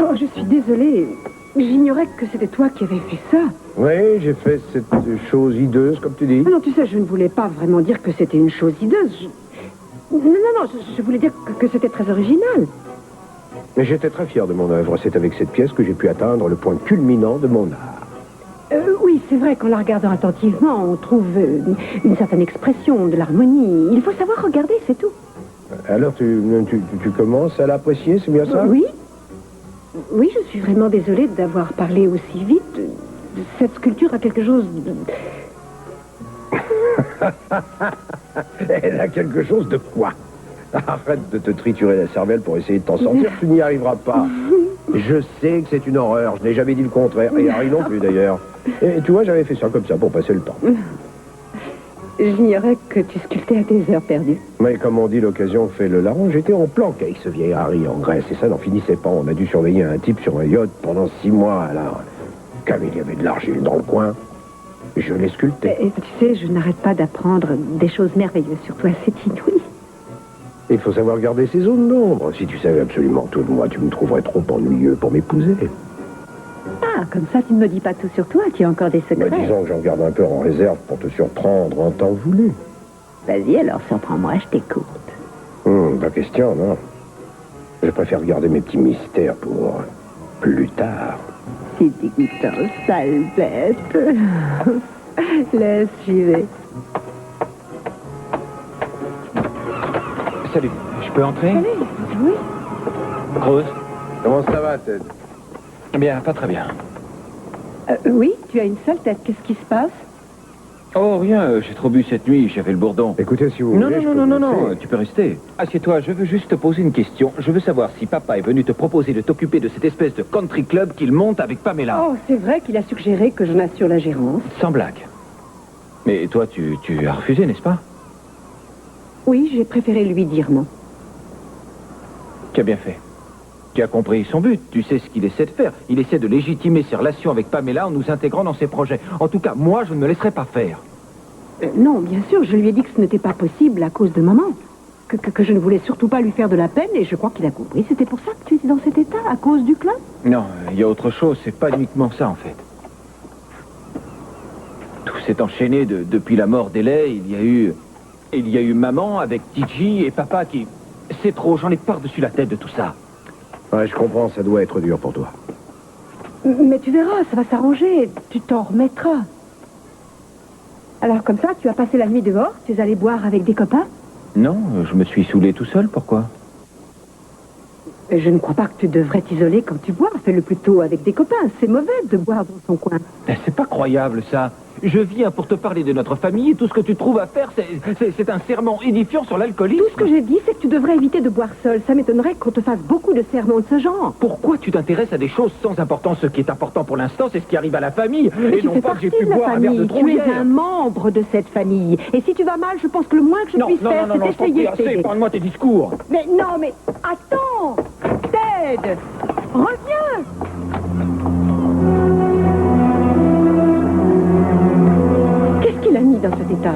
Oh, je suis désolée. J'ignorais que c'était toi qui avais fait ça. Oui, j'ai fait cette chose hideuse, comme tu dis. Ah non, tu sais, je ne voulais pas vraiment dire que c'était une chose hideuse. Je voulais dire que c'était très original. Mais j'étais très fier de mon œuvre. C'est avec cette pièce que j'ai pu atteindre le point culminant de mon art. Oui, c'est vrai qu'en la regardant attentivement, on trouve une certaine expression, de l'harmonie. Il faut savoir regarder, c'est tout. Alors, tu commences à l'apprécier, c'est bien ça? Oui. Oui, je suis vraiment désolée d'avoir parlé aussi vite. Cette sculpture a quelque chose de... Elle a quelque chose de quoi? Arrête de te triturer la cervelle pour essayer de t'en sortir, tu n'y arriveras pas. Je sais que c'est une horreur, je n'ai jamais dit le contraire, et Harry non plus d'ailleurs. Et tu vois, j'avais fait ça comme ça pour passer le temps. J'ignorais que tu sculptais à tes heures perdues. Mais comme on dit, l'occasion fait le larron. J'étais en planque avec ce vieil Harry en Grèce, et ça n'en finissait pas. On a dû surveiller un type sur un yacht pendant 6 mois, alors... Comme il y avait de l'argile dans le coin, je l'ai sculpté. Et tu sais, je n'arrête pas d'apprendre des choses merveilleuses sur toi, c'est inouï. Il faut savoir garder ses zones d'ombre. Si tu savais absolument tout de moi, tu me trouverais trop ennuyeux pour m'épouser. Ah, comme ça, tu ne me dis pas tout sur toi, tu as encore des secrets. Mais disons que j'en garde un peu en réserve pour te surprendre en temps voulu. Vas-y, alors, surprends-moi, je t'écoute. Pas question, non. Je préfère garder mes petits mystères pour plus tard. C'est dégoûtant, sale bête. Laisse, j'y vais. Salut, je peux entrer? Allez, oui. Rose? Comment ça va, Ted? Bien, pas très bien. Oui, tu as une seule tête, qu'est-ce qui se passe? Oh, rien, j'ai trop bu cette nuit, j'avais le bourdon. Écoutez, si vous Non, voulez, non, tu peux rester. Assieds-toi, je veux juste te poser une question. Je veux savoir si papa est venu te proposer de t'occuper de cette espèce de country club qu'il monte avec Pamela. Oh, c'est vrai qu'il a suggéré que j'en assure la gérance. Sans blague. Mais toi, tu as refusé, n'est-ce pas? Oui, j'ai préféré lui dire non. Tu as bien fait. Tu as compris son but, tu sais ce qu'il essaie de faire. Il essaie de légitimer ses relations avec Pamela en nous intégrant dans ses projets. En tout cas, moi, je ne me laisserai pas faire. Non, bien sûr, je lui ai dit que ce n'était pas possible à cause de maman. Que je ne voulais surtout pas lui faire de la peine, et je crois qu'il a compris. C'était pour ça que tu étais dans cet état, à cause du club? Non, il y a autre chose, c'est pas uniquement ça, en fait. Tout s'est enchaîné depuis la mort d'Elay. Il y a eu maman avec Gigi et papa qui... C'est trop, j'en ai par-dessus la tête de tout ça. Ouais, je comprends, ça doit être dur pour toi. Mais tu verras, ça va s'arranger, tu t'en remettras. Alors comme ça, tu as passé la nuit dehors, tu es allé boire avec des copains? Non, je me suis saoulé tout seul, pourquoi? Je ne crois pas que tu devrais t'isoler quand tu bois. Fais-le plutôt avec des copains. C'est mauvais de boire dans son coin. C'est pas croyable, ça. Je viens pour te parler de notre famille et tout ce que tu trouves à faire, c'est un sermon édifiant sur l'alcoolisme. Tout ce que j'ai dit, c'est que tu devrais éviter de boire seul. Ça m'étonnerait qu'on te fasse beaucoup de sermons de ce genre. Pourquoi tu t'intéresses à des choses sans importance? Ce qui est important pour l'instant, c'est ce qui arrive à la famille. Mais et tu non fais pas que j'ai partie pu de la boire un verre de famille. trop Tu es hier. un membre de cette famille. Et si tu vas mal, je pense que le moins que je puisse faire, c'est je t'en essayer prie, de assez, t'aider. parle-moi tes discours. Mais non, mais attends, Ted, reviens. Qu'est-ce qu'il a mis dans cet état?